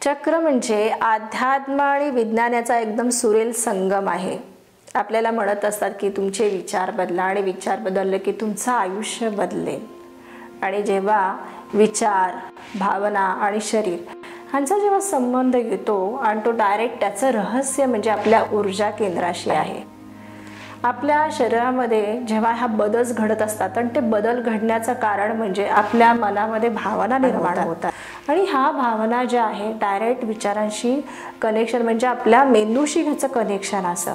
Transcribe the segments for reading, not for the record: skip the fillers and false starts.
चक्र म्हणजे अध्यात्म आणि विज्ञानाचा एकदम सुरेल संगम आहे। आपल्याला म्हणत असतात की तुमचे विचार बदला आणि विचार बदलले की तुमचं आयुष्य बदलेल। आणि जेव्हा विचार, भावना आणि शरीर यांचा जेव्हा संबंध येतो आणि तो डायरेक्ट त्याचं रहस्य म्हणजे आपल्या ऊर्जा केंद्राशी आहे। आपल्या शरीरामध्ये जेव्हा हा बदल घडत असतात आणि ते बदल घडण्याचं कारण म्हणजे आपल्या मनामध्ये भावना निर्माण होतात आणि ह्या भावना ज्या आहे डायरेक्ट विचारांशी कनेक्शन म्हणजे आपल्या मेंदूशी ह्याचं कनेक्शन असं।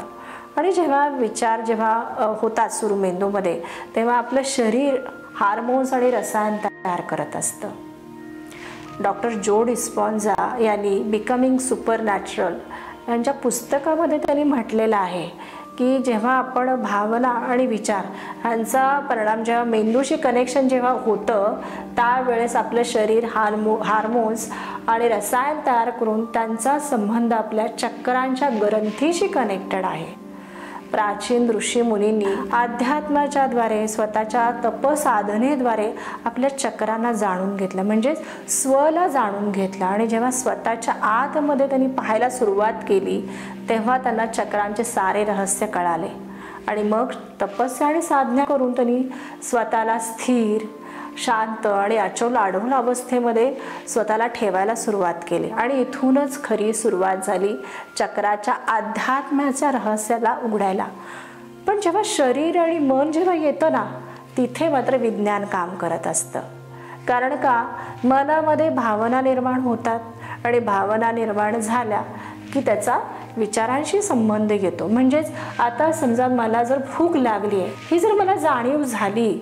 आणि जेव्हा विचार होतात सुरू मेंदूमध्ये तेव्हा आपलं शरीर हार्मोन्स आणि रसायन तयार करत असतं। डॉक्टर जो डिस्पेन्झा यांनी बिकमिंग सुपरनॅचरल यांच्या पुस्तकामध्ये त्यांनी म्हटलेलं आहे की जेव्हा आपण भावना आणि विचार यांचा परिणाम जेव्हा मेंदूशी कनेक्शन जेव्हा होतं त्यावेळेस आपलं शरीर हार्मोन्स आणि रसायन तयार करून त्यांचा संबंध आपल्या चक्रांच्या ग्रंथीशी कनेक्टेड आहे। प्राचीन ऋषी मुनींनी अध्यात्माच्या द्वारे स्वतःच्या तपसाधनेद्वारे आपल्या चक्रांना जाणून घेतलं म्हणजे स्वला जाणून घेतलं आणि जेव्हा स्वतःच्या आतमध्ये त्यांनी पाहायला सुरुवात केली तेव्हा त्यांना चक्रांचे सारे रहस्य कळाले आणि मग तपस्या आणि साधना करून त्यांनी स्वतःला स्थिर, शांत आणि अचल आढळ अवस्थेमध्ये स्वतःला ठेवायला सुरुवात केली आणि इथूनच खरी सुरुवात झाली चक्राच्या अध्यात्माच्या रहस्याला उघडायला। पण जेव्हा शरीर आणि मन जेव्हा येतं ना तिथे मात्र विज्ञान काम करत असतं। कारण का मनामध्ये भावना निर्माण होतात आणि भावना निर्माण झाल्या की त्याचा विचारांशी संबंध येतो। म्हणजेच आता समजा मला जर भूक लागली आहे ही जर मला जाणीव झाली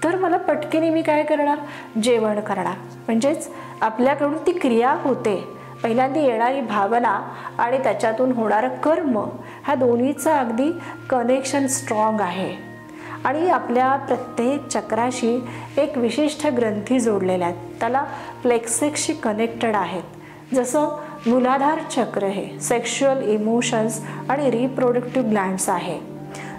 तर मला पटकन मी काय करणार, जेवण करणार। म्हणजेच आपल्याकडून ती क्रिया होते, पहिल्यांदा येणारी भावना आणि त्याच्यातून होणारं कर्म ह्या दोन्हीचं अगदी कनेक्शन स्ट्रॉंग आहे। आणि आपल्या प्रत्येक चक्राशी एक विशिष्ट ग्रंथी जोडलेल्या आहेत, त्याला प्लेक्सेसशी कनेक्टेड आहेत। जसं मूलाधार चक्र हे सेक्शुअल इमोशन्स आणि रिप्रोडक्टिव्ह ग्लँड्स आहे।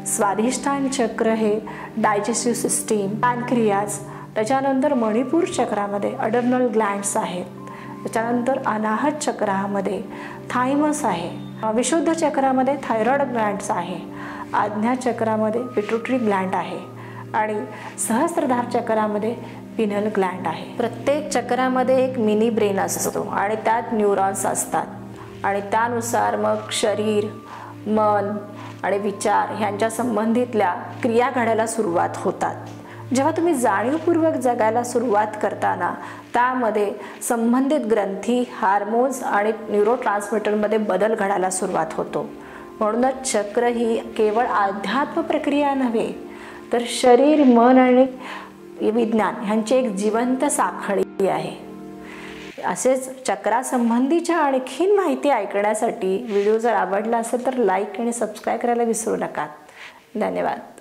स्वाधिष्ठान चक्र हे डायजेस्टिव्ह सिस्टीम, पॅनक्रियाज, त्याच्यानंतर मणिपूर चक्रामध्ये अडर्नल ग्लँड्स आहेत, त्याच्यानंतर अनाहत चक्रामध्ये थायमस आहे, विशुद्ध चक्रामध्ये थायरॉइड ग्लँड्स आहे, आज्ञा चक्रामध्ये पिट्युटरी ग्लँड आहे आणि सहस्त्रधार चक्रामध्ये पिनल ग्लँड आहे। प्रत्येक चक्रामध्ये एक मिनी ब्रेन असतो आणि त्यात न्यूरॉन्स असतात आणि त्यानुसार मग शरीर, मन आणि विचार ह्यांच्या संबंधितल्या क्रिया घडायला सुरुवात होतात। जेव्हा तुम्ही जाणीवपूर्वक जगायला सुरुवात करताना त्यामध्ये संबंधित ग्रंथी, हार्मोन्स आणि न्यूरोट्रान्समीटरमध्ये बदल घडायला सुरुवात होतो। म्हणूनच चक्र ही केवळ अध्यात्म प्रक्रिया नव्हे तर शरीर, मन आणि विज्ञान ह्यांची एक जिवंत साखळी आहे। असेच चक्रासंबंधीच्या आणखीन माहिती ऐकण्यासाठी व्हिडिओ जर आवडला असेल तर लाईक आणि सबस्क्राईब करायला विसरू नका। धन्यवाद।